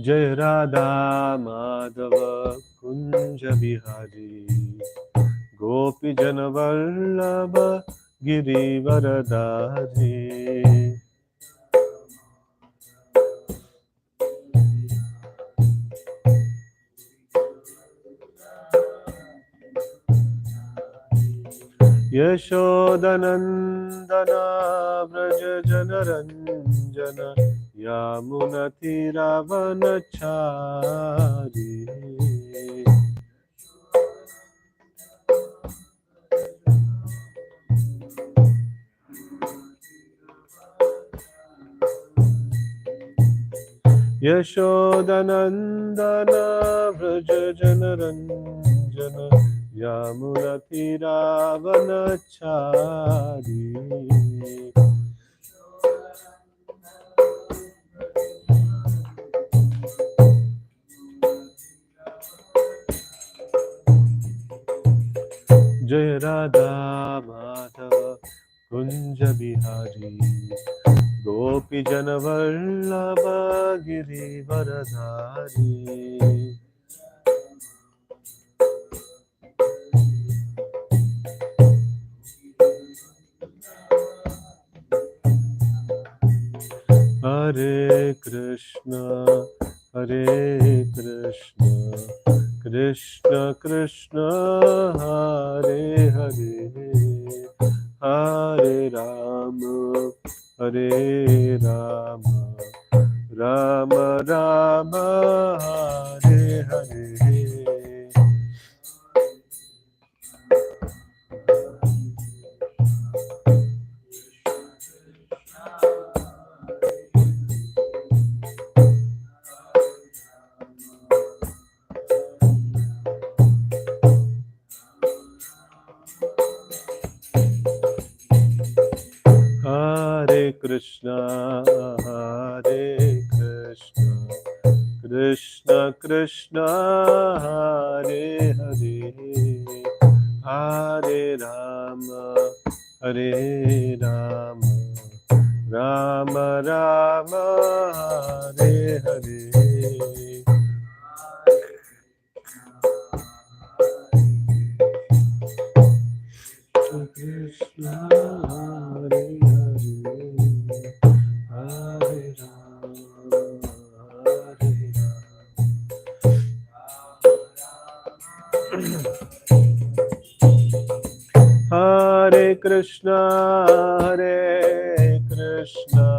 जय राधा माधव कुंज बिहारी गोपी जन वल्लभ गिरिवरधारी यशोदनन्दन व्रज जनरञ्जन यामुनतिरावनचारि यशोदनन्दन व्रज जनरञ्जन यामुनतिरावनचारि जय राधा माधव कुंज बिहारी गोपी जन वल्लभ गिरिवरधारी हरे Krishna Krishna Krishna Hare Hare Hare Ram Ram Ram Hare Hare Hare Krishna, Krishna Krishna, Hare Hare, Hare Rama, Rama Rama, Hare Hare. Krishna Hare Hare Hare Rama Hare Krishna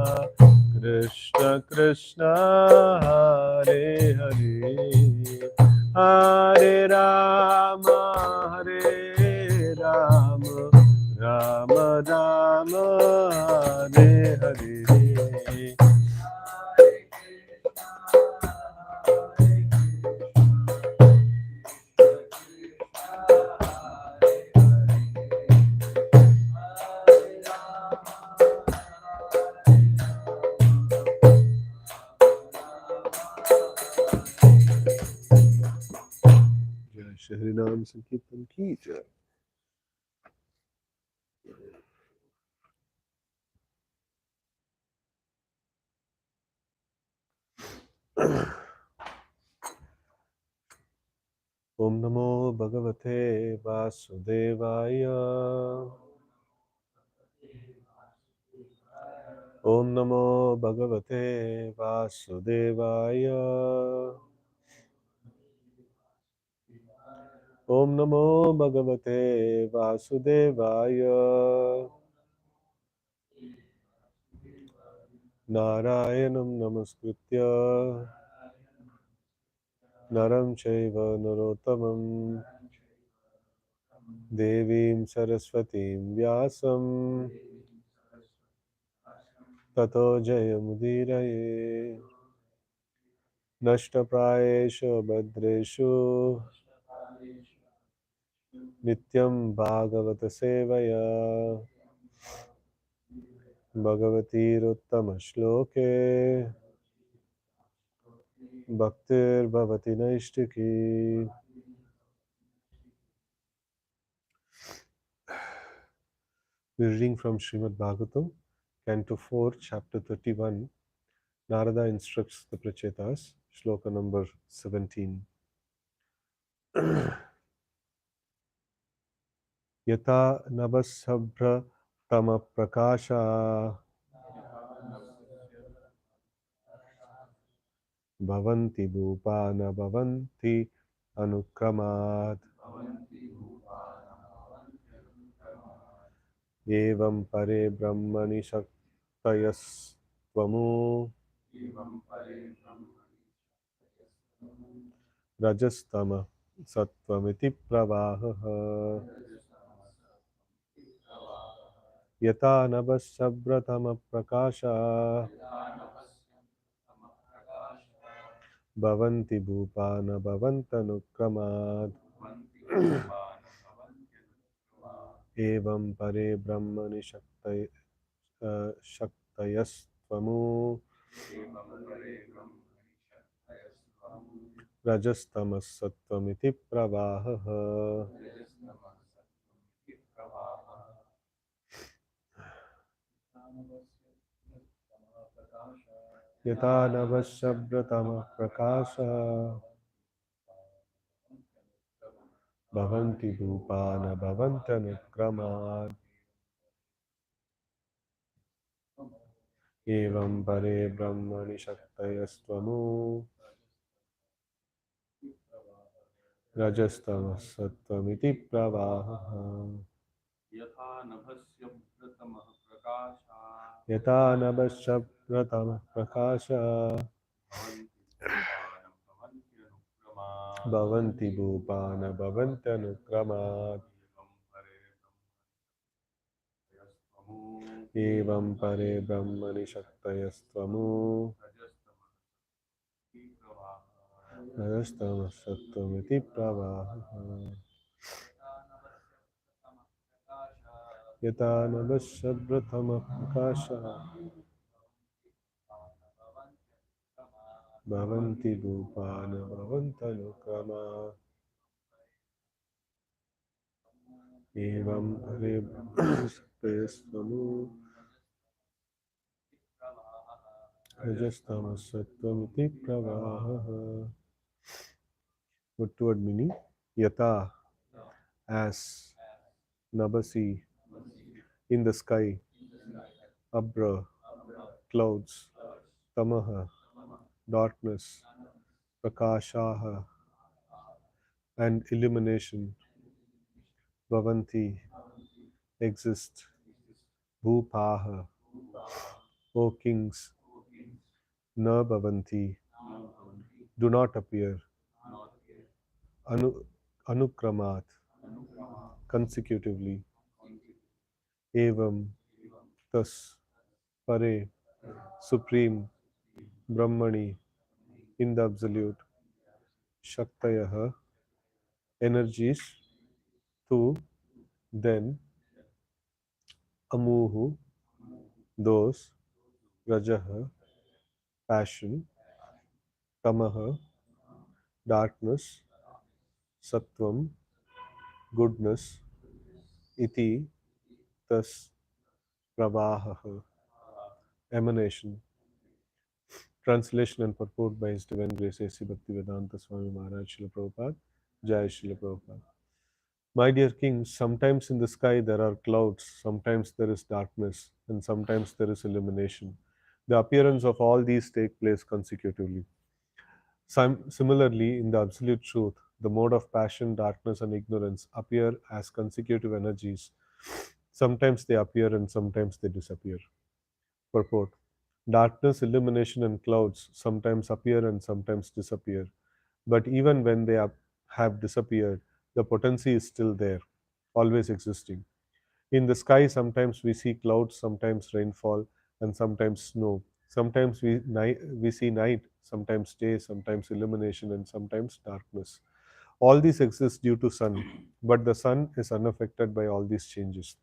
Krishna Krishna Hare Hare Hare Rama Rama Rama Hare Hare जय श्री नाम संकीर्तन की जय। ओम नमो भगवते वासुदेवाय ओम नमो भगवते वासुदेवाय ओम नमो भगवते वासुदेवाय नारायणं नमस्कृत्य नरं चैव नरोत्तमं देवीं सरस्वतीं व्यासं ततो जयमुदीरये नष्टप्रायेषु भद्रेषु नित्यं भागवत सेवया भगवतीरुत्तमश्लोके भक्तिर्भवति नैष्टिकी। We're reading from Srimad Bhagavatam, Canto 4, Chapter 31. Narada instructs the Prachetas. Shloka number 17. Yata nabasabhra tama prakasha bhavanti bhupana bhavanti anukramat evam pare brahmani shaktayas tvamu rajastama sattvamiti pravaha yata nabasabhra tama prakasha bhavanti bhupana bhavantanukramat evam pare brahmani shaktayastvamu rajastamas sattvamiti pravaha yata navashabratama prakasha bhavanti bhupana bhavantanukramat evam pare brahmani shaktayastvamu rajastamas sattvamiti pravaha yata navashabratama prakasha bhavanti bhupana bhavantanukramat evam pare brahmani shaktayastvamu rajastamas sattvamiti pravaha yata navashabratama prakasha bhavanti bhupana bhavantanukrama evam pare sattvamu rajastamas sattvamiti pravaha. Word meaning yata as nabasi in the sky, abra clouds, tamaha darkness, prakashaha and illumination, bhavanti exist, bhupaha O kings, na bhavanti do not appear, anu, anukramat consecutively, evam thus, pare supreme, brahmani in the absolute, shaktayaha energies, tu then, amuhu those, rajaha passion, tamaha darkness, sattvam goodness, iti thus, pravaha emanation. Translation and purport by His Divine Grace A.C. Bhaktivedanta Swami Maharaj Srila Prabhupada. Jai Srila Prabhupada. My dear kings, sometimes in the sky there are clouds, sometimes there is darkness, and sometimes there is illumination. The appearance of all these take place consecutively. Similarly, in the Absolute Truth, the mode of passion, darkness, and ignorance appear as consecutive energies. Sometimes they appear and sometimes they disappear. Purport. Darkness, illumination, and clouds sometimes appear and sometimes disappear. But even when they have disappeared, the potency is still there, always existing. In the sky, sometimes we see clouds, sometimes rainfall, and sometimes snow. Sometimes we see night, sometimes day, sometimes illumination, and sometimes darkness. All these exist due to sun, but the sun is unaffected by all these changes.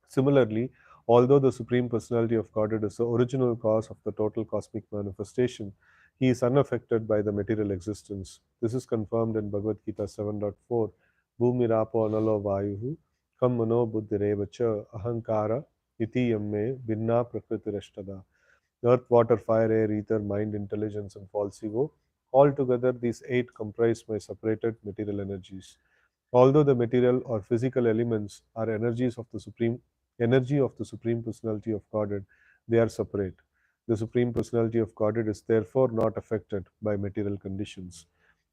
Similarly, although the Supreme Personality of Godhead is the original cause of the total cosmic manifestation, he is unaffected by the material existence. This is confirmed in Bhagavad Gita 7.4. Bhumirapo analo vayuhu kam mano buddhireva cha ahankara iti yamme vinna prakritirashtada. Earth, water, fire, air, ether, mind, intelligence, and false ego Altogether, these eight comprise my separated material energies. Although the material or physical elements are energy of the Supreme Personality of Godhead, they are separate. The Supreme Personality of Godhead is therefore not affected by material conditions.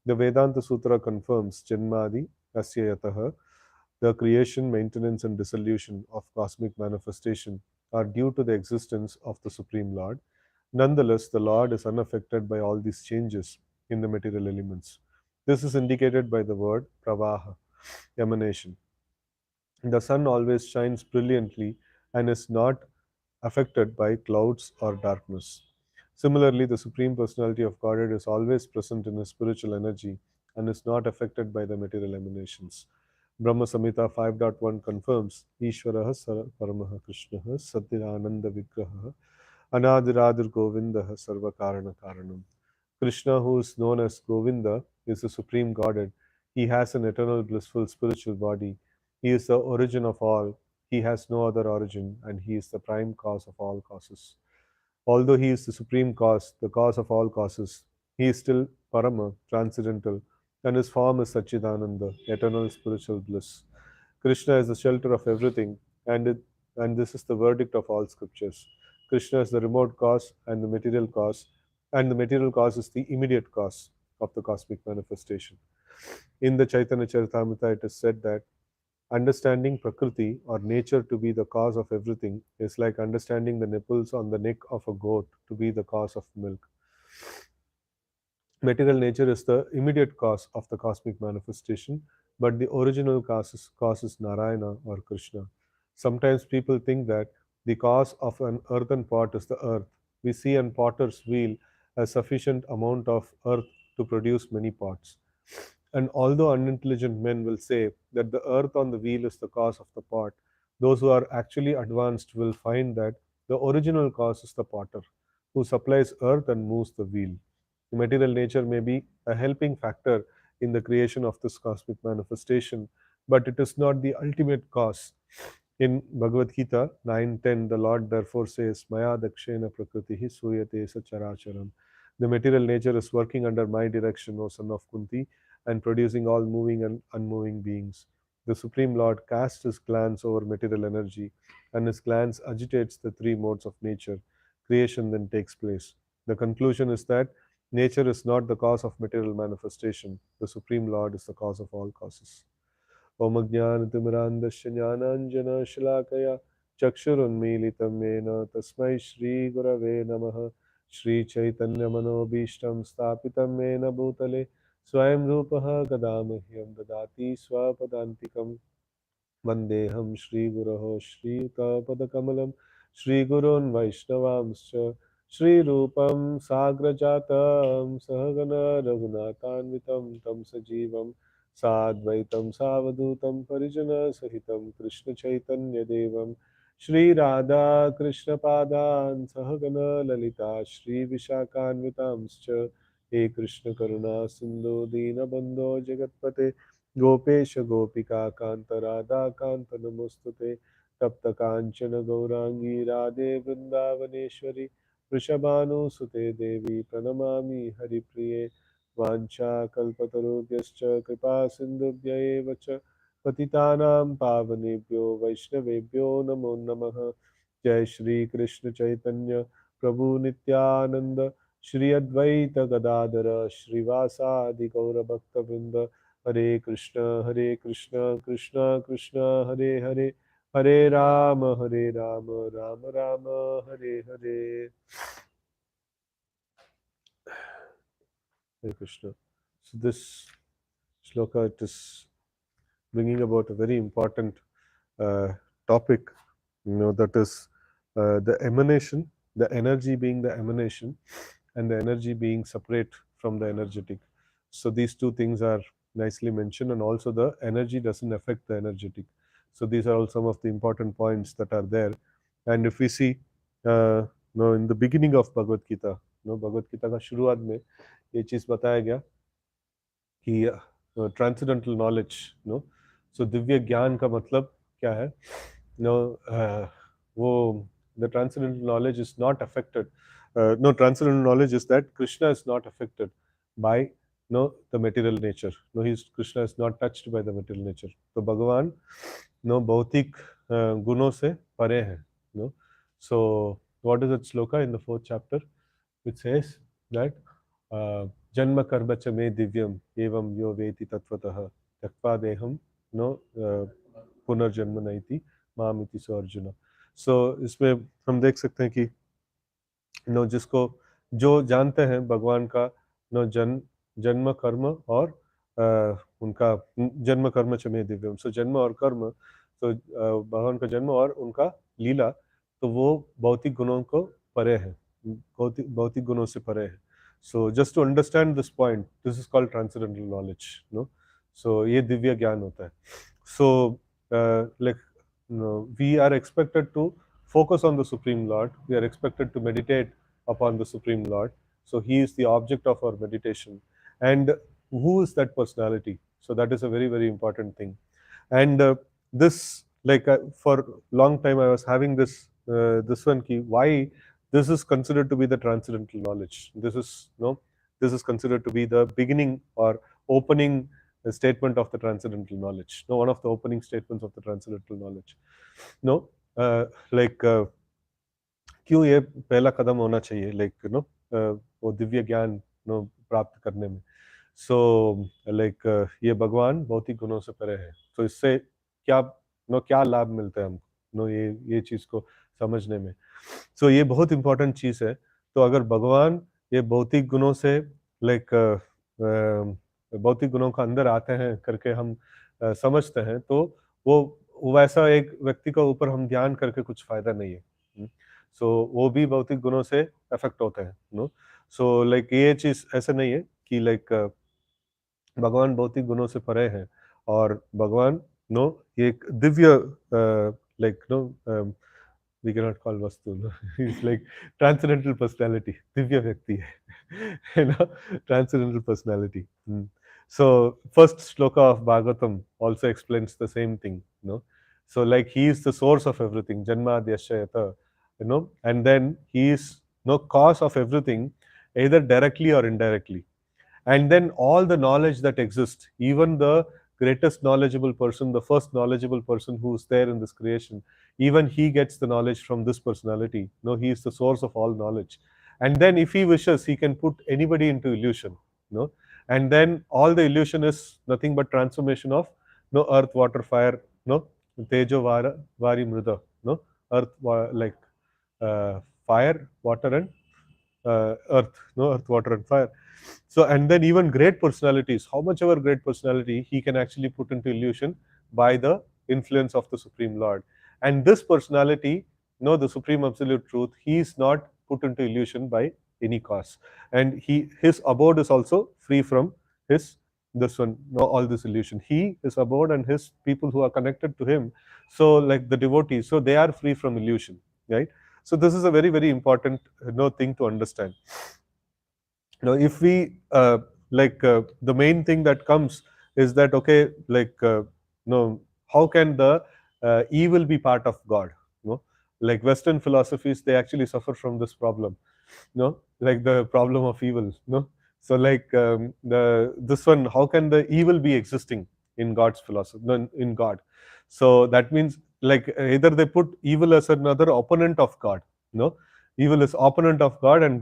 The Vedanta Sutra confirms Janmadi Asya Yataha, the creation, maintenance, and dissolution of cosmic manifestation are due to the existence of the Supreme Lord. Nonetheless, the Lord is unaffected by all these changes in the material elements. This is indicated by the word pravaha, emanation. The sun always shines brilliantly and is not affected by clouds or darkness. Similarly, the Supreme Personality of Godhead is always present in his spiritual energy and is not affected by the material emanations. Brahma Samhita 5.1 confirms Ishvaraha Paramaha Krishnaha Satyananda Vigraha Anadiradir Govindaha Sarva Karana Karanam. Krishna, who is known as Govinda, is the supreme Godhead. He has an eternal blissful spiritual body. He is the origin of all. He has no other origin, and he is the prime cause of all causes. Although he is the supreme cause, the cause of all causes, he is still Parama, transcendental, and his form is Satchidananda, eternal spiritual bliss. Krishna is the shelter of everything, and this is the verdict of all scriptures. Krishna is the remote cause and the material cause is the immediate cause of the cosmic manifestation. In the Chaitanya Charitamrita, it is said that understanding Prakriti or nature to be the cause of everything is like understanding the nipples on the neck of a goat to be the cause of milk. Material nature is the immediate cause of the cosmic manifestation, but the original cause is Narayana or Krishna. Sometimes people think that the cause of an earthen pot is the earth. We see an potter's wheel a sufficient amount of earth to produce many pots. And although unintelligent men will say that the earth on the wheel is the cause of the pot, those who are actually advanced will find that the original cause is the potter, who supplies earth and moves the wheel. Material nature may be a helping factor in the creation of this cosmic manifestation, but it is not the ultimate cause. In Bhagavad Gita 9:10, the Lord therefore says, Maya dakshena prakritihi suyate sacharacharam. The material nature is working under my direction, O son of Kunti, and producing all moving and unmoving beings. The Supreme Lord casts his glance over material energy, and his glance agitates the three modes of nature. Creation then takes place. The conclusion is that nature is not the cause of material manifestation. The Supreme Lord is the cause of all causes. ॐ अज्ञानतिमिरान्धस्य ज्ञानाञ्जनशलाकया चक्षुरुन्मीलितं येन तस्मै श्रीगुरवे नमः श्रीचैतन्यमनोभीष्टं स्थापितं येन भूतले स्वयं रूपः कदा मह्यं ददाति स्वपदान्तिकम् वन्देऽहं श्रीगुरोः श्रीयुतपदकमलं श्रीगुरोन् वैष्णवांश्च श्रीरूपं साग्रजातं सहगण रघुनाथान्वितं तं सजीवं साद्वैतं सावधूतं परिजनसहितं कृष्णचैतन्यदेवं श्रीराधा कृष्णपादान् सहगण ललिता श्रीविशाखान्वितांश्च हे कृष्णकरुणा सिन्धो दीनबन्धो जगत्पते गोपेश गोपिका कांत राधा कांत नमोस्तुते तप्त कांचन गौरांगी राधे वृंदावनेश्वरी वृषभानुसुते देवी प्रणमामि हरिप्रिये वाञ्छाकल्पतरुभ्यश्च कृपा सिन्धुभ्य एव च पतितानां पावनेभ्यो वैष्णवेभ्यो नमो नमः जय श्री कृष्ण चैतन्य प्रभु नित्यानंद श्री अद्वैत गदाधर श्रीवासादि गौरभक्तवृंद हरे Krishna Krishna Krishna Hare Hare Hare Ram Ram Ram Hare Hare Hare Krishna. So this shloka it is bringing about a very important uh, topic, that is the emanation, the energy being the emanation, and the energy being separate from the energetic. So these two things are nicely mentioned, and also the energy doesn't affect the energetic. So these are all some of the important points that are there. And if we see, in the beginning of Bhagavad Gita, Bhagavad Gita का शुरुआत में ये चीज बताया गया कि transcendental knowledge, सो दिव्य ज्ञान का मतलब क्या है, नो वो the transcendental knowledge is not affected. No, transcendental knowledge is that Krishna is not affected by the material nature. No, Krishna is not touched by the material nature. तो भगवान भौतिक गुणों से परे हैं. No, so what is that sloka in the 4th chapter which says that janma karma cha me divyam evam yo veti tatvatah त्यक्त्वा देहम पुनर्जन्म नैति माम इति सो अर्जुन. सो इसमें हम देख सकते हैं कि जिसको जो जानते हैं भगवान का जन्म कर्म और उनका जन्म कर्म च मे दिव्यम. सो जन्म और कर्म, तो भगवान का जन्म और उनका लीला, तो वो भौतिक गुणों को परे है, भौतिक गुणों से परे है. So just to understand this point, this is called transcendental knowledge. So ये दिव्य ज्ञान होता है. So like we are expected to focus on the Supreme Lord. We are expected to meditate upon the Supreme Lord. So he is the object of our meditation. And who is that personality? So that is a very, very important thing. And this, for long time, I was having this one key. Why this is considered to be the transcendental knowledge? This is considered to be the beginning or opening statement of the transcendental knowledge. One of the opening statements of the transcendental knowledge. क्यों ये पहला कदम होना चाहिए, वो दिव्य ज्ञान प्राप्त करने में. सो ये भगवान भौतिक गुणों से परे है. तो इससे क्या लाभ मिलता है हमको ये चीज को समझने में. सो ये बहुत इंपॉर्टेंट चीज है. तो अगर भगवान ये भौतिक गुणों से भौतिक गुणों का अंदर आते हैं करके हम समझते हैं, तो वो वैसा एक व्यक्ति के ऊपर हम ध्यान करके कुछ फायदा नहीं है. सो वो भी भौतिक गुणों से अफेक्ट होते हैं. सो ये चीज ऐसा नहीं है कि भगवान भौतिक गुणों से परे हैं और भगवान एक Divya we cannot call vastu. He's like transcendental personality. Divya व्यक्ति है. Transcendental personality. So first shloka of Bhagavatam also explains the same thing. So he is the source of everything. Janmadhyasya yata. And then he is cause of everything, either directly or indirectly. And then all the knowledge that exists, even the greatest knowledgeable person, the first knowledgeable person who is there in this creation, even he gets the knowledge from this personality. He is the source of all knowledge. And then if he wishes, he can put anybody into illusion. And then all the illusion is nothing but transformation of earth, water, fire, tejo, vari, mruda. Earth, fire, water, and earth. Earth, water, and fire. So, and then even great personalities, how much ever great personality, he can actually put into illusion by the influence of the Supreme Lord. And this personality, the Supreme Absolute Truth, he is not put into illusion by any cause. And his abode is also free from all this illusion. He is abode, and his people who are connected to him, so the devotees, so they are free from illusion, right? So this is a very, very important thing to understand. If we the main thing that comes is that, okay, how can the evil be part of God? Western philosophies, they actually suffer from this problem, the problem of evil. So this one, how can the evil be existing in God's philosophy, in God? So that means either they put evil as another opponent of God. Evil is opponent of God, and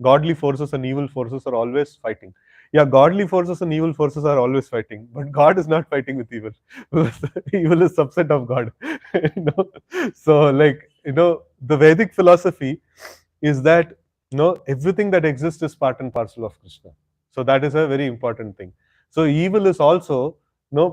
godly forces and evil forces are always fighting. Yeah, godly forces and evil forces are always fighting, but God is not fighting with evil. Evil is subset of God. So the Vedic philosophy is that everything that exists is part and parcel of Krishna. So that is a very important thing. So evil is also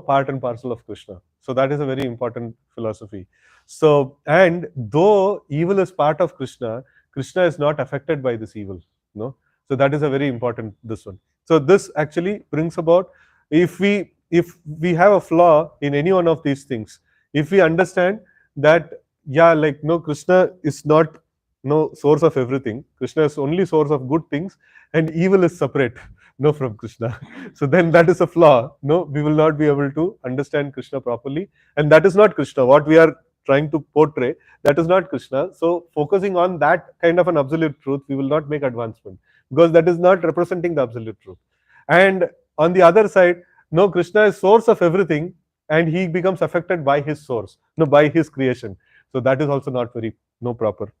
part and parcel of Krishna. So that is a very important philosophy. So, and though evil is part of Krishna, Krishna is not affected by this evil. So that is a very important this one. So this actually brings about, if we have a flaw in any one of these things, if we understand that Krishna is not source of everything, Krishna is only source of good things, and evil is separate from Krishna. So then that is a flaw. We will not be able to understand Krishna properly, and that is not Krishna. What we are trying to portray, that is not Krishna. So focusing on that kind of an absolute truth, we will not make advancement, because that is not representing the absolute truth. And on the other side, no, Krishna is source of everything, and he becomes affected by his source, no, by his creation. So that is also not very no proper.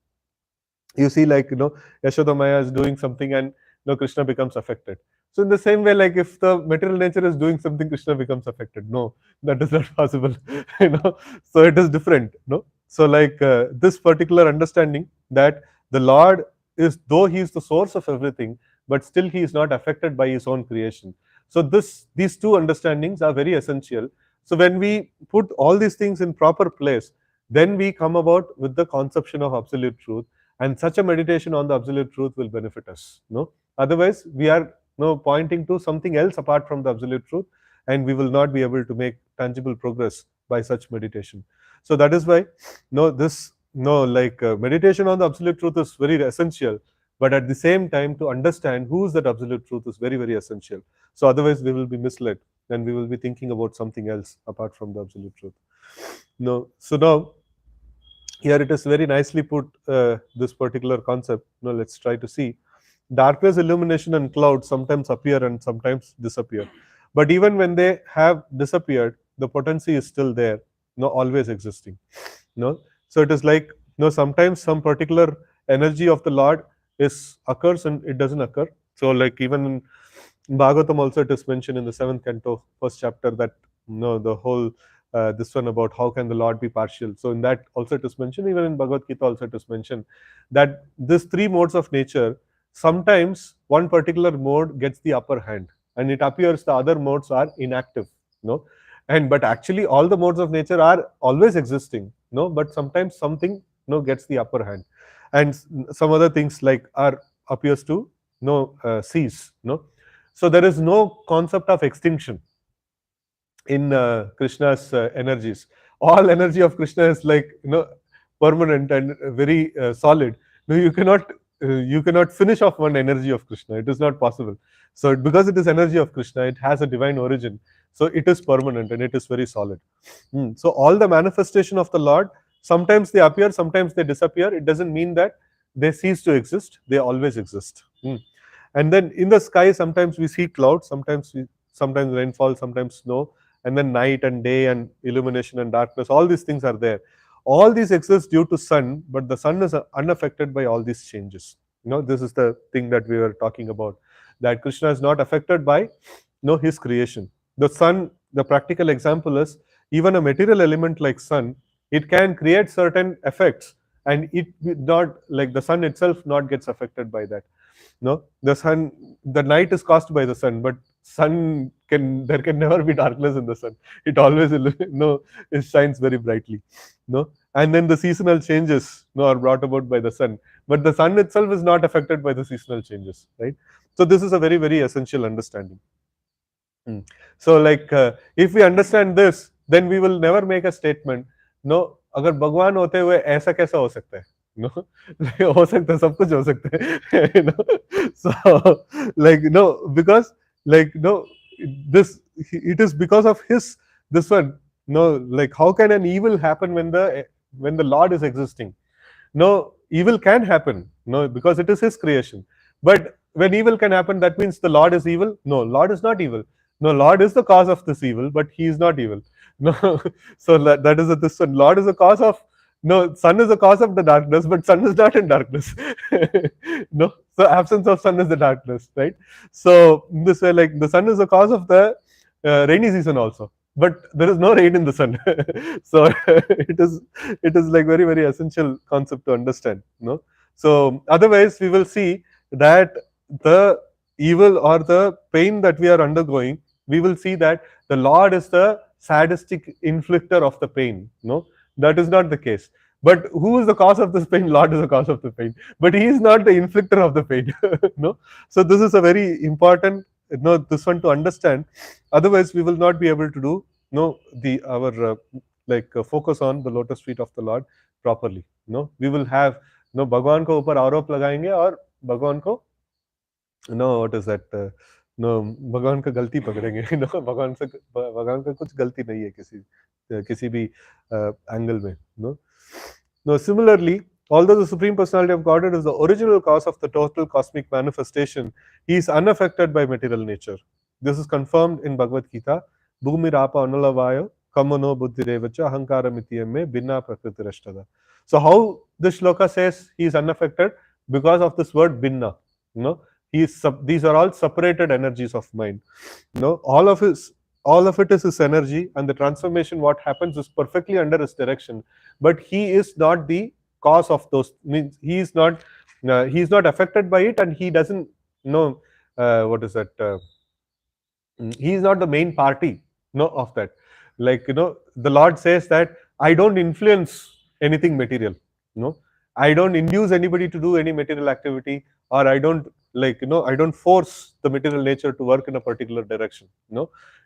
You see, like, Yashoda Maya is doing something, and Krishna becomes affected. So in the same way, like, if the material nature is doing something, Krishna becomes affected. No, that is not possible. So it is different. No, so like, this particular understanding that the Lord is, though he is the source of everything, but still he is not affected by his own creation. So these two understandings are very essential. So when we put all these things in proper place, then we come about with the conception of absolute truth, and such a meditation on the absolute truth will benefit us. No, otherwise we are pointing to something else apart from the absolute truth, and we will not be able to make tangible progress by such meditation. So that is why, this, like, meditation on the absolute truth is very essential, but at the same time, to understand who is that absolute truth is very, very essential. So otherwise we will be misled, and we will be thinking about something else apart from the absolute truth. No, so now here it is very nicely put, this particular concept. Let's try to see. Darkness, illumination, and clouds sometimes appear and sometimes disappear. But even when they have disappeared, the potency is still there, always existing. So it is like, sometimes some particular energy of the Lord is occurs and it doesn't occur. So like, even in Bhagavatam also it is mentioned in the 7th canto, 1st chapter, that the whole, this one about how can the Lord be partial. So in that also it is mentioned, even in Bhagavad Gita also it is mentioned, that these three modes of nature, sometimes one particular mode gets the upper hand, and it appears the other modes are inactive. No, and but actually all the modes of nature are always existing. No, but sometimes something gets the upper hand, and some other things like are appears to cease. No, so there is no concept of extinction in Krishna's energies. All energy of Krishna is like, permanent and very solid. No, you cannot finish off one energy of Krishna. It is not possible. So because it is energy of Krishna, it has a divine origin. So it is permanent and it is very solid. So all the manifestation of the Lord, sometimes they appear, sometimes they disappear. It doesn't mean that they cease to exist. They always exist. And then in the sky, sometimes we see clouds, sometimes rainfall, sometimes snow, and then night and day and illumination and darkness. All these things are there. All these exist due to sun, but the sun is unaffected by all these changes. This is the thing that we were talking about. That Krishna is not affected by his creation. The sun, the practical example is, even a material element like sun, it can create certain effects, and it not like the sun itself not gets affected by that. No, the night is caused by the sun, but there can never be darkness in the sun. It always it shines very brightly. No, and then the seasonal changes are brought about by the sun, but the sun itself is not affected by the seasonal changes, right? So this is a very, very essential understanding. So like, if we understand this, then we will never make a statement, no, अगर भगवान होते हुए ऐसा कैसा हो सकता है? No, हो सकता है, सब कुछ हो सकता है. So like, because like, this, it is because of his, this one. Like, how can an evil happen when the Lord is existing? No, evil can happen. No, because it is his creation. But when evil can happen, that means the Lord is evil? No, Lord is not evil. No, Lord is the cause of this evil, but he is not evil. No, so that is this one. Lord is the cause of, no, sun is the cause of the darkness, but sun is not in darkness. No, so absence of sun is the darkness, right? So in this way, like, the sun is the cause of the rainy season also, but there is no rain in the sun. So it is like very, very essential concept to understand. So otherwise we will see that the evil or the pain that we are undergoing, we will see that the Lord is the sadistic inflictor of the pain. No, that is not the case. But who is the cause of this pain? Lord is the cause of the pain, but he is not the inflictor of the pain. No, so this is a very important, this one to understand. Otherwise we will not be able to do the our focus on the lotus feet of the Lord properly. We will have भगवान को ऊपर आरोप लगाएंगे और भगवान को what is that भगवान का गलती पकड़ेंगे. भगवान का कुछ गलती नहीं है किसी भी एंगल में. No, similarly, Although the Supreme Personality of Godhead is the original cause of the total cosmic manifestation, he is unaffected by material nature. This is confirmed in Bhagavad Gita. Bhumi Rapa Anulavaya Kamano Buddhirevacha Ahankara Mitiyame Binna Prakritirashtada. So how this shloka says he is unaffected? Because of this word binna. You know, these are all separated energies of mind. You know, all of it is his energy, and the transformation what happens is perfectly under his direction. But he is not the cause of those, means he is not affected by it, and he doesn't know what is that he is not the main party of that. Like, the Lord says that I don't influence anything material. I don't induce anybody to do any material activity, or I don't, I don't force the material nature to work in a particular direction.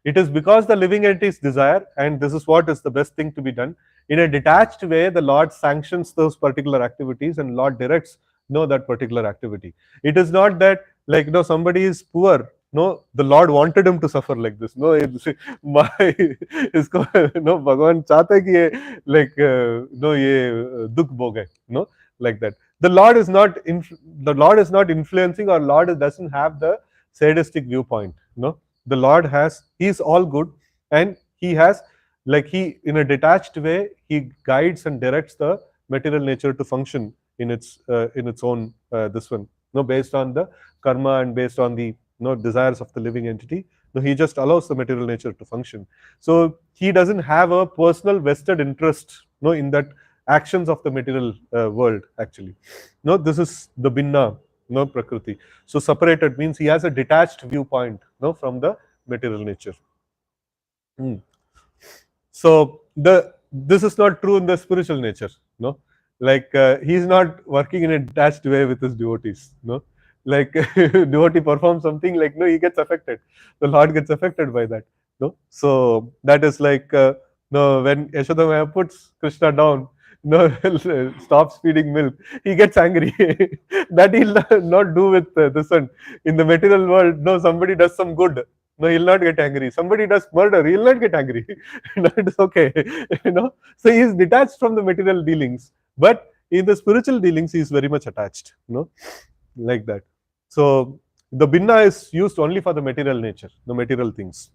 It is because the living entities desire, and this is what is the best thing to be done. In a detached way, the Lord sanctions those particular activities, and Lord directs that particular activity. It is not that, somebody is poor, no, the Lord wanted him to suffer like this. No, my इसको भगवान चाहता है कि ये ये दुख भोगे, like that. The Lord is not influencing, or Lord doesn't have the sadistic viewpoint. The Lord he is all good, and he has, in a detached way, he guides and directs the material nature to function in its own this one, based on the karma and based on the desires of the living entity. No, he just allows the material nature to function. So he doesn't have a personal vested interest in that actions of the material world, actually. This is the binna, prakriti. So separated means he has a detached viewpoint from the material nature. So this is not true in the spiritual nature. He is not working in a detached way with his devotees. Like devotee performs something, he gets affected. The Lord gets affected by that. So that is like when Yashoda Maya puts Krishna down, stops feeding milk, he gets angry. That he'll not do with the son. In the material world, somebody does some good, he'll not get angry. Somebody does murder, he'll not get angry. It is okay. So he is detached from the material dealings, but in the spiritual dealings he is very much attached, like that. So the binna is used only for the material nature, the material things.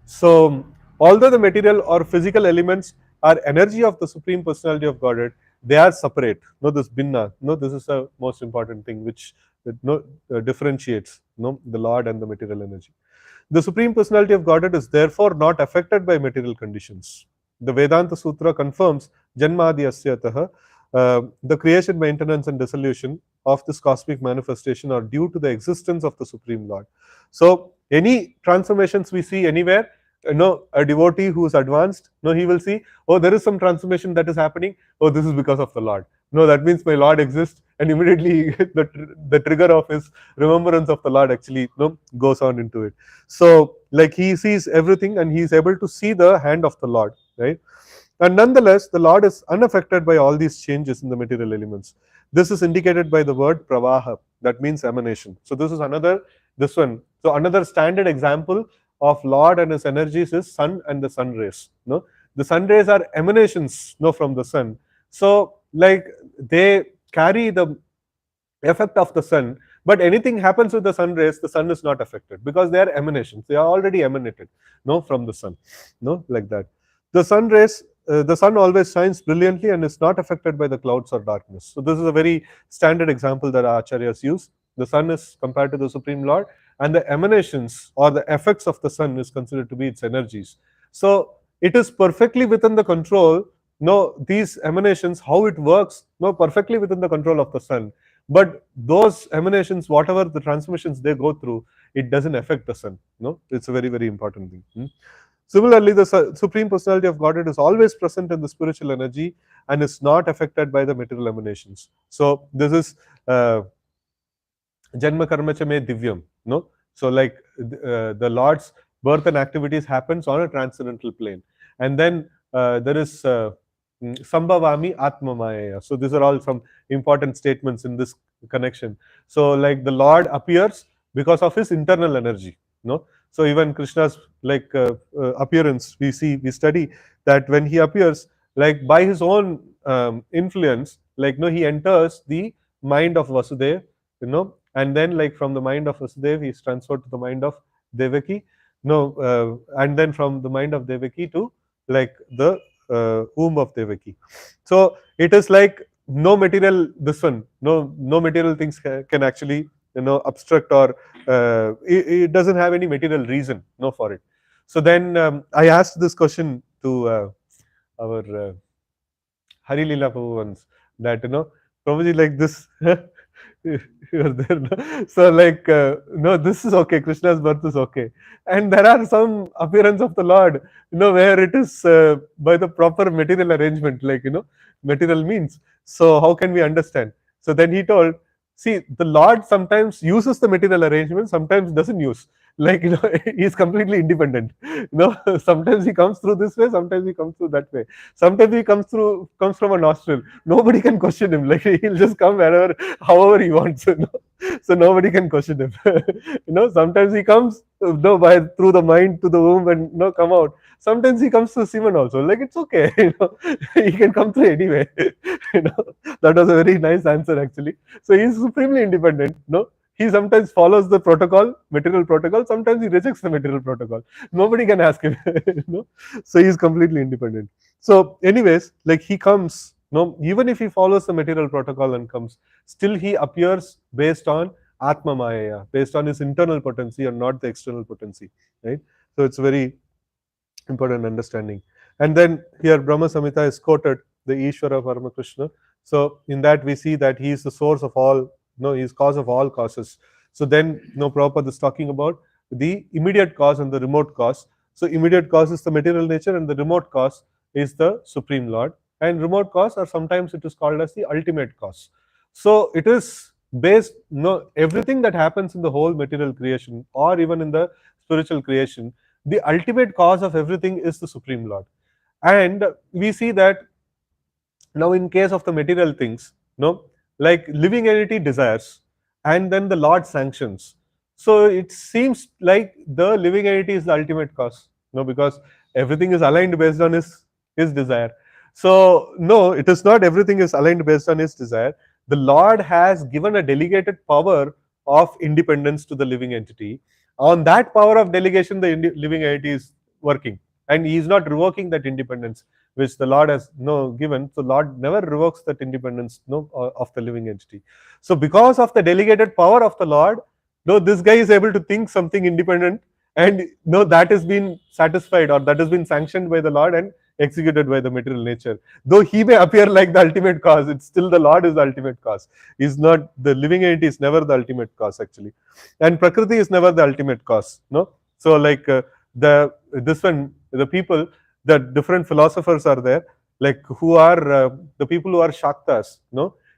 So although the material or physical elements are energy of the Supreme Personality of Godhead, they are separate. This binna, this is the most important thing which differentiates the Lord and the material energy. The Supreme Personality of Godhead is therefore not affected by material conditions. The Vedanta Sutra confirms Janmadi Asyataha, the creation, maintenance, and dissolution of this cosmic manifestation are due to the existence of the Supreme Lord. So, any transformations we see anywhere, a devotee who is advanced, he will see, oh, there is some transformation that is happening. Oh, this is because of the Lord. No, that means my Lord exists, and immediately the trigger of his remembrance of the Lord actually goes on into it. So, he sees everything, and he is able to see the hand of the Lord, right? And nonetheless, the Lord is unaffected by all these changes in the material elements. This is indicated by the word pravaha, that means emanation. So this one. So another standard example of Lord and his energies is sun and the sun rays. The sun rays are emanations from the sun. So they carry the effect of the sun, but anything happens with the sun rays, the sun is not affected because they are emanations. They are already emanated from the sun. Like that. The sun rays, the sun always shines brilliantly and is not affected by the clouds or darkness. So this is a very standard example that our acharyas use. The sun is compared to the Supreme Lord, and the emanations or the effects of the sun is considered to be its energies. So it is perfectly within the control, these emanations, how it works, perfectly within the control of the sun. But those emanations, whatever the transmissions they go through, it doesn't affect the sun. It's a very, very important thing. Similarly, the Supreme Personality of Godhead is always present in the spiritual energy and is not affected by the material emanations. So this is Janma Karma Cha Me Divyam. So the Lord's birth and activities happens on a transcendental plane. And then there is Sambhavami Atma Maya. So these are all some important statements in this connection. So the Lord appears because of his internal energy. So even Krishna's appearance, we study that when he appears, by his own influence, like no, he enters the mind of Vasudev, and then like from the mind of Vasudev he is transferred to the mind of Devaki, no, and then from the mind of Devaki to like the womb of Devaki. So it is like no material, this one, no material things can actually obstruct, or it doesn't have any material reason no for it. So then I asked this question to our Hari Leela Prabhu once, that Prabhuji, like this you were there, no? So like no, this is okay, Krishna's birth is okay, and there are some appearance of the Lord, where it is by the proper material arrangement, like material means. So how can we understand? So then he told, see, the Lord sometimes uses the material arrangement, sometimes doesn't use. Like he is completely independent. Sometimes he comes through this way, sometimes he comes through that way. Sometimes he comes from a nostril. Nobody can question him. Like he'll just come wherever, however he wants. So nobody can question him. Sometimes he comes by through the mind to the womb and come out. Sometimes he comes to semen also. Like it's okay. He can come through anyway. you know that was a very nice answer actually. So he's supremely independent. He sometimes follows the protocol, material protocol. Sometimes he rejects the material protocol. Nobody can ask him. So he's completely independent. So, anyways, like he comes, even if he follows the material protocol and comes, still he appears based on Atma Maya, based on his internal potency and not the external potency, right? So it's very important understanding. And then here Brahma Samhita is quoted, the Ishvara Paramakrishna. So in that we see that he is the source of all, he is cause of all causes. So then, Prabhupada is talking about the immediate cause and the remote cause. So immediate cause is the material nature, and the remote cause is the Supreme Lord. And remote cause, or sometimes it is called as the ultimate cause. So it is based, everything that happens in the whole material creation, or even in the spiritual creation, the ultimate cause of everything is the Supreme Lord. And we see that now in case of the material things, like living entity desires, and then the Lord sanctions. So it seems like the living entity is the ultimate cause, because everything is aligned based on his desire. So no, it is not everything is aligned based on his desire. The Lord has given a delegated power of independence to the living entity. On that power of delegation, the living entity is working, and he is not revoking that independence which the Lord has given. So Lord never revokes that independence of the living entity. So because of the delegated power of the Lord, this guy is able to think something independent, and that has been satisfied, or that has been sanctioned by the Lord and executed by the material nature. Though he may appear like the ultimate cause, it's still the Lord is the ultimate cause. Is not the living entity is never the ultimate cause actually, and Prakriti is never the ultimate cause. So like the people, the different philosophers are there, like who are the people who are Shaktas.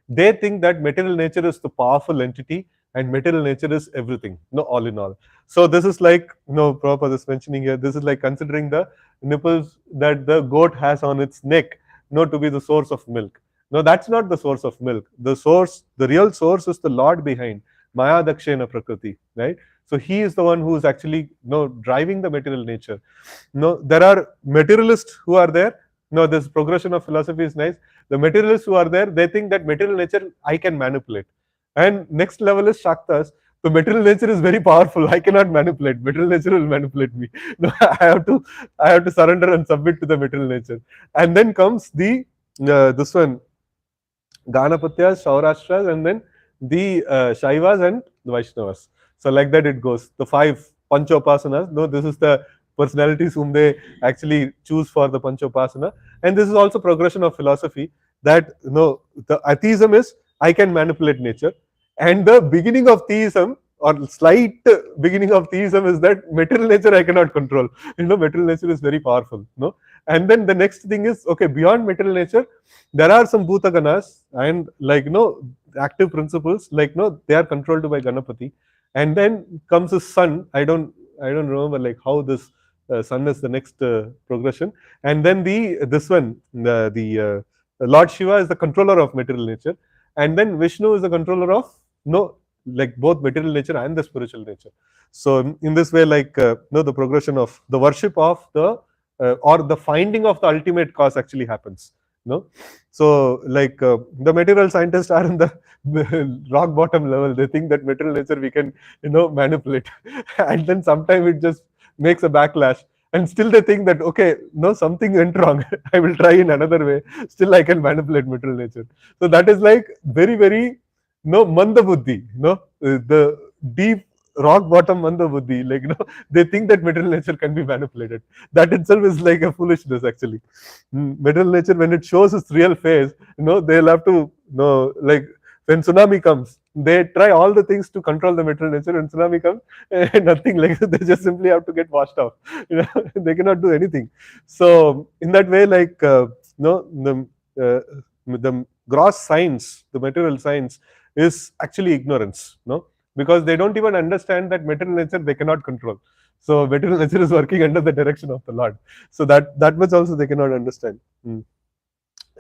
They think that material nature is the powerful entity and material nature is everything, all in all. So this is like, Prabhupada is mentioning here, this is like considering the nipples that the goat has on its neck, to be the source of milk. No, that's not the source of milk. The real source is the Lord behind, Maya Dakshena Prakriti, right? So he is the one who is actually driving the material nature. There are materialists who are there. This progression of philosophy is nice. The materialists who are there, they think that material nature I can manipulate. And next level is Shaktas. The material nature is very powerful. I cannot manipulate. Material nature will manipulate me. I have to surrender and submit to the material nature. And then comes the this one, Ganapatyas, Shaurashtra's, and then the Shaivas and the Vaishnavas. So like that it goes. The 5 Panchopasanas. This is the personalities whom they actually choose for the Panchopasana. And this is also progression of philosophy, that the atheism is I can manipulate nature, and the beginning of theism, or slight beginning of theism, is that material nature I cannot control. Material nature is very powerful. And then the next thing is, okay, beyond material nature, there are some bhutaganas, and like active principles, like they are controlled by Ganapati. And then comes the sun. I don't remember like how this sun is the next progression. And then this one, the Lord Shiva is the controller of material nature, and then Vishnu is the controller of like both material nature and the spiritual nature. So in this way, like the progression of the worship of the or the finding of the ultimate cause actually happens. No, so like the material scientists are in the rock bottom level. They think that material nature we can manipulate, and then sometimes it just makes a backlash, and still they think that okay, no, something went wrong. I will try in another way. Still, I can manipulate material nature. So that is like very very no manda buddhi. The deep rock bottom manda buddhi. Like they think that material nature can be manipulated. That itself is like a foolishness actually. Material nature, when it shows its real face, they'll have to like when tsunami comes, they try all the things to control the material nature. When tsunami comes, nothing, like they just simply have to get washed off. They cannot do anything. So in that way, like the gross science, the material science is actually ignorance, because they don't even understand that material nature they cannot control. So material nature is working under the direction of the Lord. So that much also they cannot understand.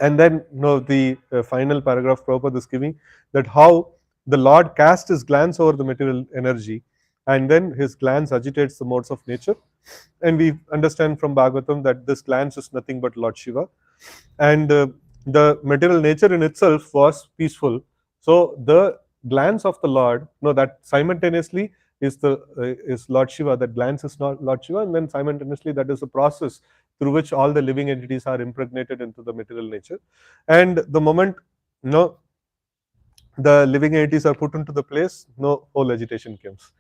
And then the final paragraph Prabhupada is giving, that how the Lord casts his glance over the material energy, and then his glance agitates the modes of nature. And we understand from Bhagavatam that this glance is nothing but Lord Shiva, and the material nature in itself was peaceful. So the glance of the Lord, that simultaneously is Lord Shiva. That glance is not Lord Shiva, and then simultaneously that is a process through which all the living entities are impregnated into the material nature. And the moment the living entities are put into the place, no whole agitation comes.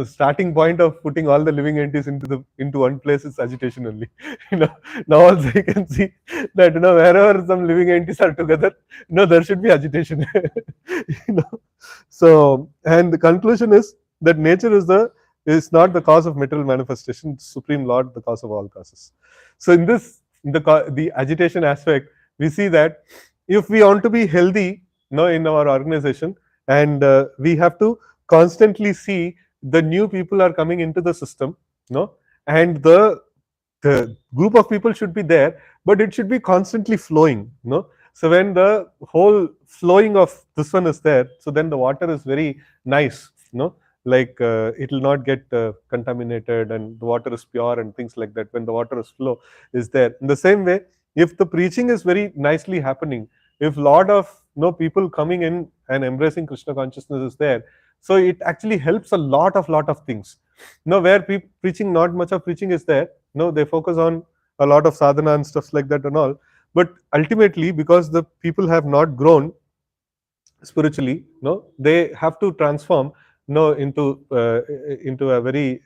Starting point of putting all the living entities into one place is agitation only. you know Now also you can see that wherever some living entities are together, there should be agitation. you know so, and the conclusion is that nature is not the cause of material manifestation, Supreme Lord the cause of all causes. So in this, the agitation aspect, we see that if we want to be healthy, in our organization, and we have to constantly see the new people are coming into the system, and the group of people should be there, but it should be constantly flowing. So when the whole flowing of this one is there, so then the water is very nice. Like it will not get contaminated, and the water is pure and things like that when the water is flow is there. In the same way, if the preaching is very nicely happening, if lot of people coming in and embracing Krishna consciousness is there, so it actually helps a lot of things. Where preaching, not much of preaching is there, they focus on a lot of sadhana and stuff like that and all. But ultimately, because the people have not grown spiritually, they have to transform into a very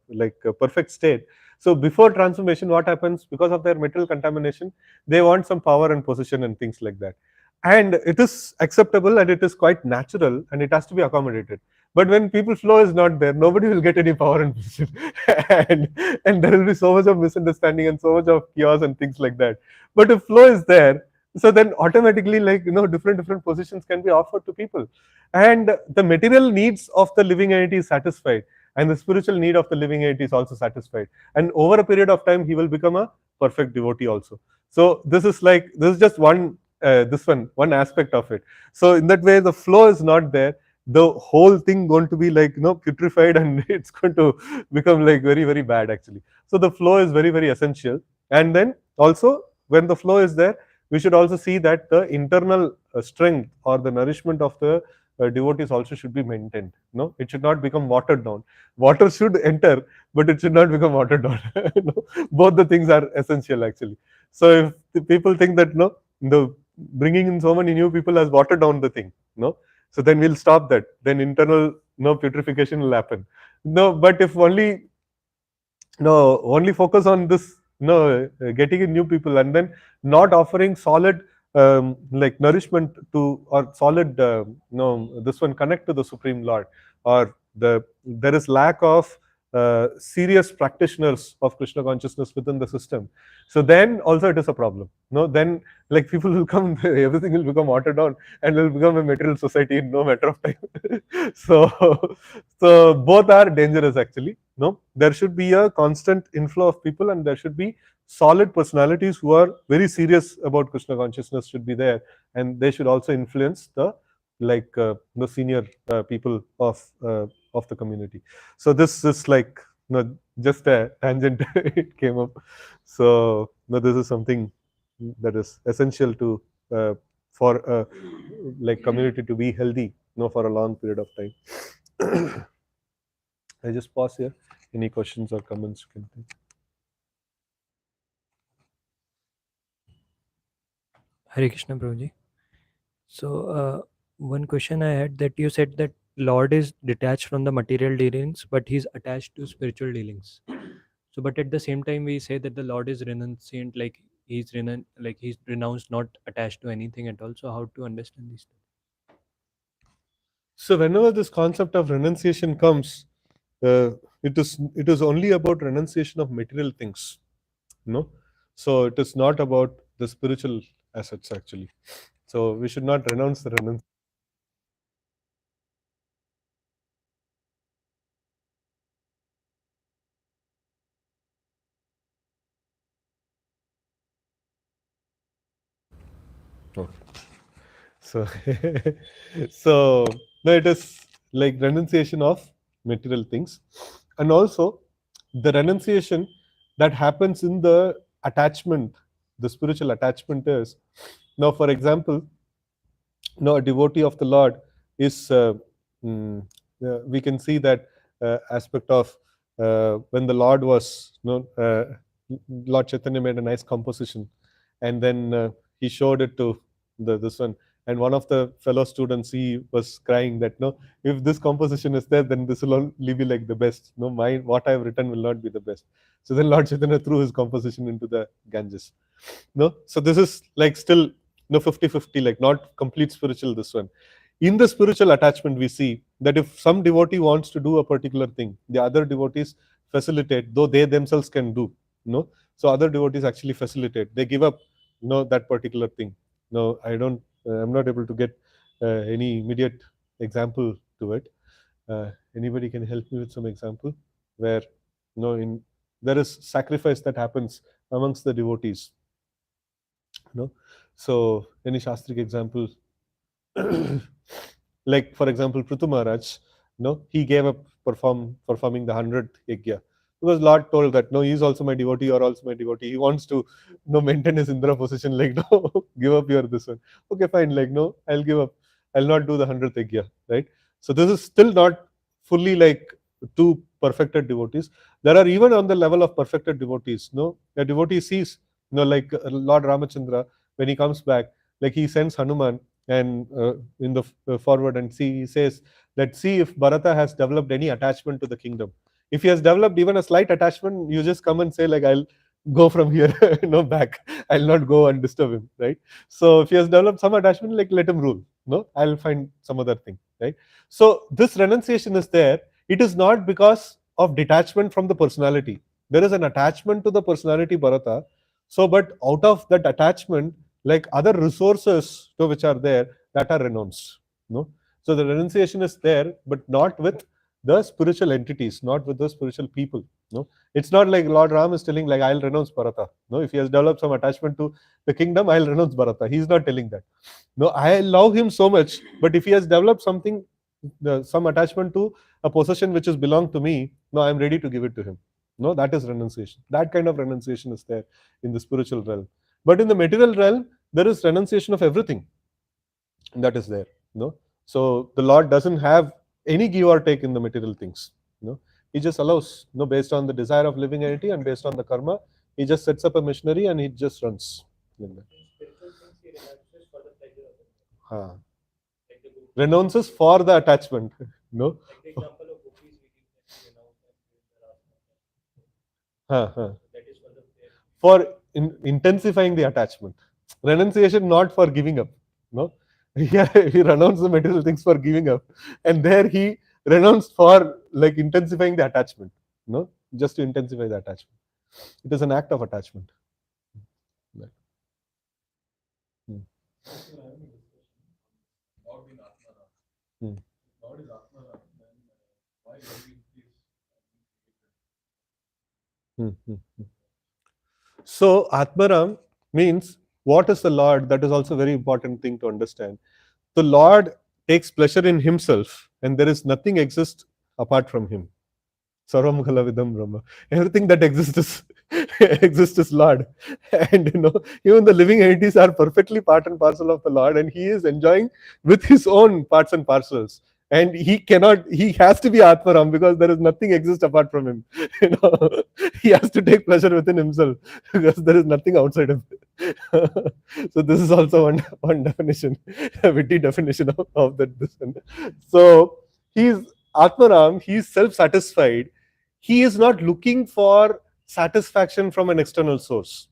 like a perfect state. So before transformation, what happens? Because of their material contamination, they want some power and position and things like that, and it is acceptable and it is quite natural and it has to be accommodated. But when people flow is not there, nobody will get any power and position. and and there will be so much of misunderstanding and so much of chaos and things like that. But if flow is there, so then automatically, like different positions can be offered to people, and the material needs of the living entity is satisfied, and the spiritual need of the living entity is also satisfied, and over a period of time he will become a perfect devotee also. So this is just one aspect of it. So in that way, the flow is not there, the whole thing going to be like putrefied, and it's going to become like very very bad actually. So the flow is very very essential. And then also, when the flow is there, we should also see that the internal strength or the nourishment of the devotees also should be maintained. It should not become watered down. Water should enter, but it should not become watered down. Both the things are essential actually. So if the people think that the bringing in so many new people has watered down the thing, so then we'll stop that. Then internal putrefaction will happen. But if only focus on this, getting in new people, and then not offering solid like nourishment to, or solid this one connect to the Supreme Lord, or there is lack of serious practitioners of Krishna consciousness within the system. So then also it is a problem. Then like people will come, everything will become watered down, and will become a material society in no matter of time. so so both are dangerous actually. There should be a constant inflow of people, and there should be solid personalities who are very serious about Krishna consciousness should be there, and they should also influence the senior people of the community. So this is like just a tangent. It came up. So this is something that is essential to for like community to be healthy, for a long period of time. I just pause here. Any questions or comments you can take? Hare Krishna, Prabhuji. So, one question I had, that you said that Lord is detached from the material dealings, but he's attached to spiritual dealings. So, but at the same time, we say that the Lord is renunciant, like he's renounced, not attached to anything at all. So, how to understand these things? So whenever this concept of renunciation comes, it is only about renunciation of material things, no. So it is not about the spiritual assets actually. So we should not renounce the renunciation. So, so no, it is like renunciation of material things, and also the renunciation that happens in the attachment, the spiritual attachment is, now, for example, a devotee of the Lord is, mm, we can see that aspect of when the Lord was, Lord Chaitanya made a nice composition, and then he showed it to this one. And one of the fellow students, he was crying that, no, if this composition is there, then this will only be like the best. No, my what I have written will not be the best. So then Lord Chaitanya threw his composition into the Ganges. No, so this is like still, 50-50, like not complete spiritual, this one. In the spiritual attachment, we see that if some devotee wants to do a particular thing, the other devotees facilitate, though they themselves can do, so other devotees actually facilitate, they give up, that particular thing. No, I'm not able to get any immediate example to it. Anybody can help me with some example where, in there is sacrifice that happens amongst the devotees, you know so any shastric example? Like, for example, Prithu Maharaj, he gave up performing the 100th yajna, because Lord told that, no, he's also my devotee, or also my devotee, he wants to, maintain his Indra position, like, no, give up your this one. Okay, fine, like, no, I'll give up, I'll not do the 100th yajna, right? So this is still not fully like two perfected devotees. There are even on the level of perfected devotees, a devotee sees, like Lord Ramachandra, when he comes back, like he sends Hanuman, and in the forward, and see, he says that, see if Bharata has developed any attachment to the kingdom. If he has developed even a slight attachment, you just come and say, like, I'll go from here, back, I'll not go and disturb him, right? So if he has developed some attachment, like, let him rule, no, I'll find some other thing, right? So this renunciation is there. It is not because of detachment from the personality. There is an attachment to the personality, Bharata. So, but out of that attachment, like other resources to which are there, that are renounced, no. So the renunciation is there, but not with the spiritual entities, not with the spiritual people, no. It's not like Lord Ram is telling, like, I'll renounce Bharata, no. If he has developed some attachment to the kingdom, I'll renounce Bharata. He's not telling that, no. I love him so much, but if he has developed something, some attachment to a possession which is belong to me, no, I'm ready to give it to him. No, that is renunciation. That kind of renunciation is there in the spiritual realm. But in the material realm, there is renunciation of everything that is there. So the Lord doesn't have any give or take in the material things. He just allows, based on the desire of living entity and based on the karma, he just sets up a machinery and he just runs. Like that. Ha. Renounces for the attachment. No. Ha. For intensifying the attachment. Renunciation not for giving up. No. Yeah, he renounced the material things for giving up, and there he renounced for, like, intensifying the attachment. No, just to intensify the attachment. It is an act of attachment. Right. Hmm. Hmm. Hmm. Hmm. So Atmaram means, what is the Lord? That is also a very important thing to understand. The Lord takes pleasure in himself, and there is nothing exists apart from him. Sarvam Khalavidam Brahma. Everything that exists is exists is Lord. And even the living entities are perfectly part and parcel of the Lord, and he is enjoying with his own parts and parcels. And he has to be Atmaram, because there is nothing exists apart from him. He has to take pleasure within himself, because there is nothing outside him. So this is also one definition, a witty definition of that. This one. So he's Atmaram, he's self-satisfied. He is not looking for satisfaction from an external source.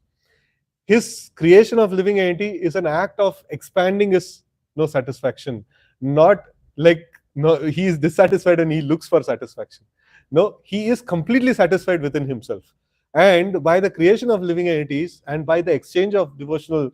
His creation of living entity is an act of expanding his satisfaction, not like he is dissatisfied and he looks for satisfaction. No, he is completely satisfied within himself. And by the creation of living entities and by the exchange of devotional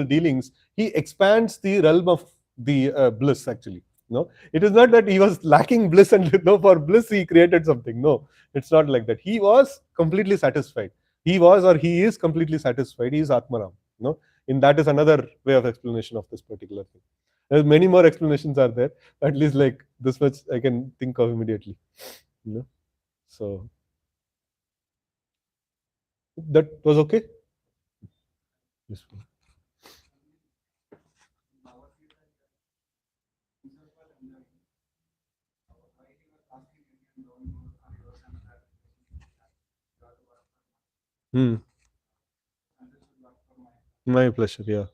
dealings, he expands the realm of the bliss, actually. No, it is not that he was lacking bliss and for bliss he created something. No, it's not like that. He was completely satisfied. He was, or he is, completely satisfied. He is Atmaram. In that is another way of explanation of this particular thing. There's many more explanations are there. At least like this much I can think of immediately. So that was okay. Yes. Hmm. My pleasure. Yeah.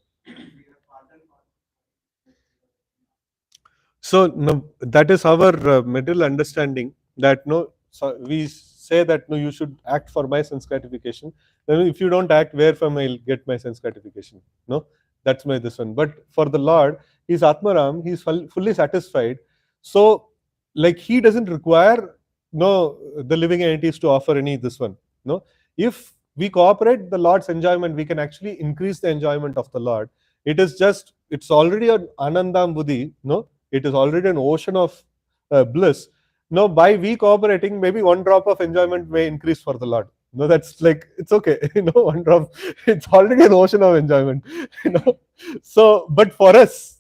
So no, that is our middle understanding, that no, so we say that no, you should act for my sense gratification. Then if you don't act, where from I'll get my sense gratification? No, that's my this one. But for the Lord, he's Atmaram, he's fully satisfied. So like he doesn't require the living entities to offer any this one. No, if we cooperate, the Lord's enjoyment, we can actually increase the enjoyment of the Lord. It's already an Anandam Buddhi, no, it is already an ocean of bliss. Now, by we cooperating, maybe one drop of enjoyment may increase for the Lord. No, that's like it's okay. One drop. It's already an ocean of enjoyment. You know. So, but for us,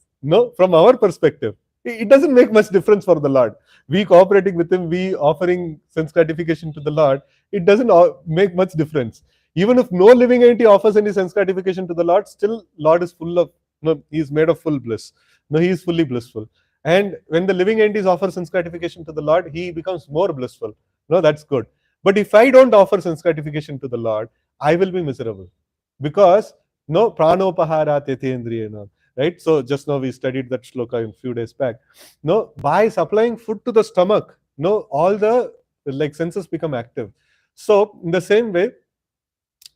from our perspective, it doesn't make much difference for the Lord. We cooperating with Him, we offering sense gratification to the Lord. It doesn't make much difference. Even if no living entity offers any sense gratification to the Lord, still Lord is full of. No, He is made of full bliss. No, He is fully blissful. And when the living entities offer sense gratification to the Lord, he becomes more blissful. No, that's good. But if I don't offer sense gratification to the Lord, I will be miserable. Because no pranopahara tetendriyena. Right? So just now we studied that shloka a few days back. No, by supplying food to the stomach, all the like senses become active. So in the same way,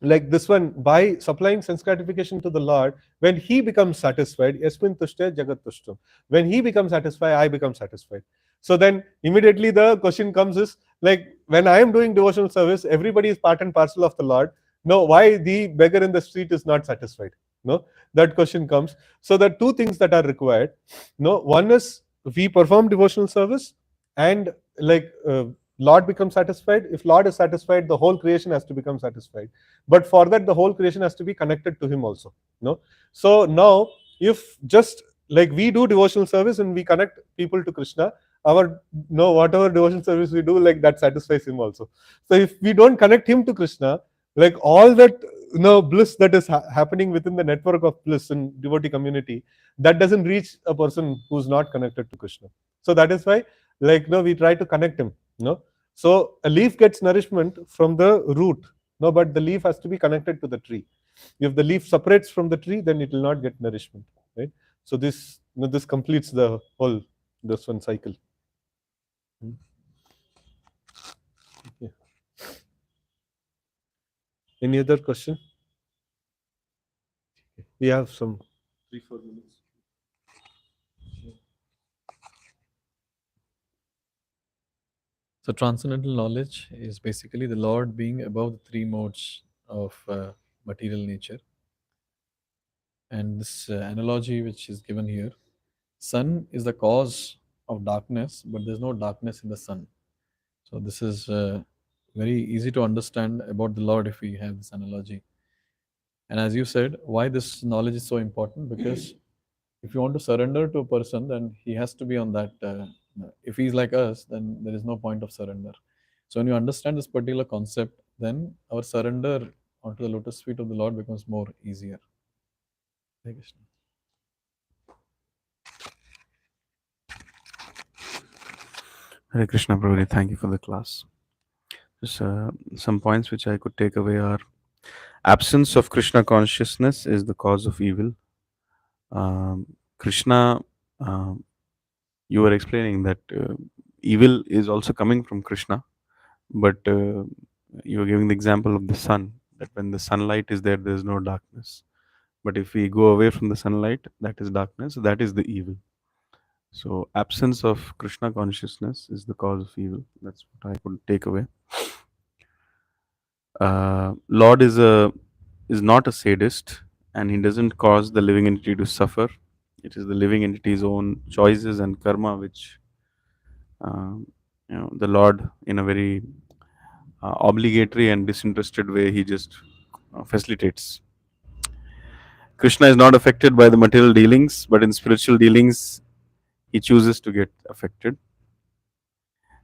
like this one, by supplying sense gratification to the Lord, when he becomes satisfied, yasmin tushte jagat tushtam, when he becomes satisfied, I become satisfied. So then immediately the question comes is like, when I am doing devotional service, everybody is part and parcel of the Lord. No, why the beggar in the street is not satisfied? No, that question comes. So there are two things that are required. No, one is we perform devotional service, and like Lord becomes satisfied. If Lord is satisfied, the whole creation has to become satisfied. But for that, the whole creation has to be connected to Him also. So now, if just like we do devotional service and we connect people to Krishna, our whatever devotional service we do, like that satisfies Him also. So if we don't connect Him to Krishna, like all that bliss that is happening within the network of bliss in devotee community, that doesn't reach a person who's not connected to Krishna. So that is why, like we try to connect him. So a leaf gets nourishment from the root. No, but the leaf has to be connected to the tree. If the leaf separates from the tree, then it will not get nourishment, right? So this completes the whole this one cycle. Yeah. Any other question? We have some 3-4 minutes. So, transcendental knowledge is basically the Lord being above the three modes of material nature. And this analogy, which is given here, sun is the cause of darkness, but there's no darkness in the sun. So, this is very easy to understand about the Lord if we have this analogy. And as you said, why this knowledge is so important? Because if you want to surrender to a person, then he has to be on that. If he's like us, then there is no point of surrender. So when you understand this particular concept, then our surrender onto the lotus feet of the Lord becomes more easier. Hare Krishna. Hare Krishna, Prabhuji. Thank you for the class. Just, some points which I could take away are: absence of Krishna consciousness is the cause of evil. Krishna, um, you were explaining that evil is also coming from Krishna, but you were giving the example of the sun, that when the sunlight is there, there is no darkness. But if we go away from the sunlight, that is darkness, that is the evil. So, absence of Krishna consciousness is the cause of evil. That's what I could take away. Lord is not a sadist, and he doesn't cause the living entity to suffer. It is the living entity's own choices and karma which the Lord, in a very obligatory and disinterested way, he just facilitates. Krishna is not affected by the material dealings, but in spiritual dealings, he chooses to get affected.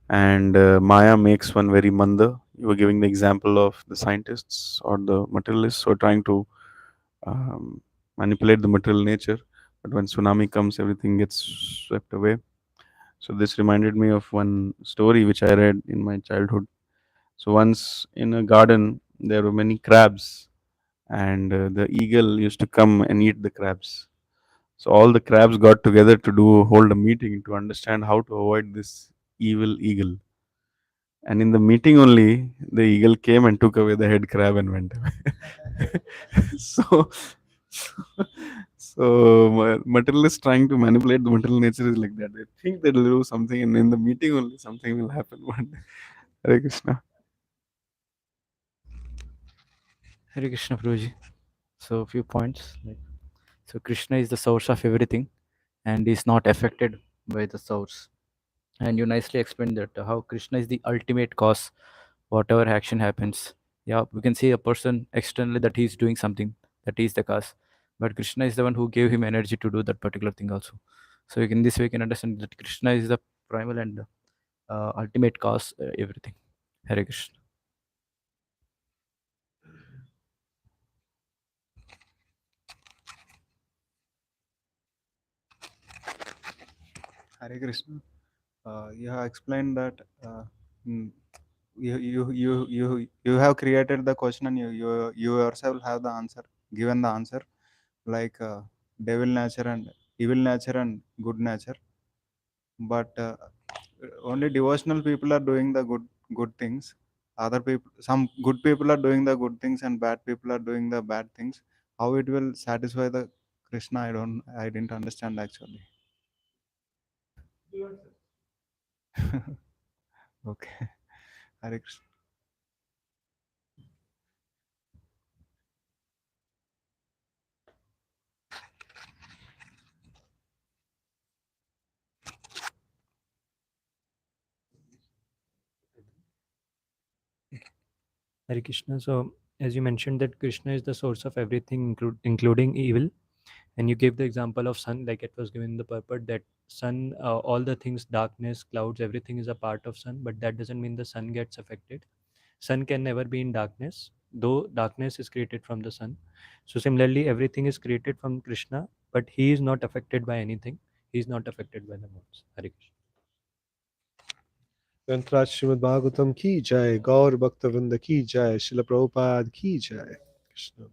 And Maya makes one very manda. You were giving the example of the scientists or the materialists who are trying to manipulate the material nature, but when tsunami comes, everything gets swept away. So this reminded me of one story which I read in my childhood. So once in a garden there were many crabs, and the eagle used to come and eat the crabs. So all the crabs got together to hold a meeting to understand how to avoid this evil eagle. And in the meeting only, the eagle came and took away the head crab and went away. so, materialists trying to manipulate the material nature is like that. They think they'll do something, and in the meeting only something will happen. Hare Krishna. Hare Krishna, Prabhuji. So, a few points. So, Krishna is the source of everything and is not affected by the source. And you nicely explained that how Krishna is the ultimate cause, whatever action happens. Yeah, we can see a person externally that he's doing something, that is the cause. But Krishna is the one who gave him energy to do that particular thing also. So, in this way, we can understand that Krishna is the primal and ultimate cause, everything. Hare Krishna. Hare Krishna. You have explained that mm, you have created the question, and you yourself have the answer, given the answer, like devil nature and evil nature and good nature. But only devotional people are doing the good things. Other people, some good people are doing the good things, and bad people are doing the bad things. How it will satisfy the Krishna? I didn't understand actually. Okay. Hare Krishna. Hare Krishna. So, as you mentioned that Krishna is the source of everything, including evil, and you gave the example of sun, like it was given the purport that sun, all the things, darkness, clouds, everything is a part of sun, but that doesn't mean the sun gets affected. Sun can never be in darkness, though darkness is created from the sun. So similarly, everything is created from Krishna, but he is not affected by anything. He is not affected by the modes. Hare Krishna. Granthraj Srimad Bhagavatam ki jai, Gaur Bhakta Vrinda ki jai, Srila Prabhupada ki jai. Krishna.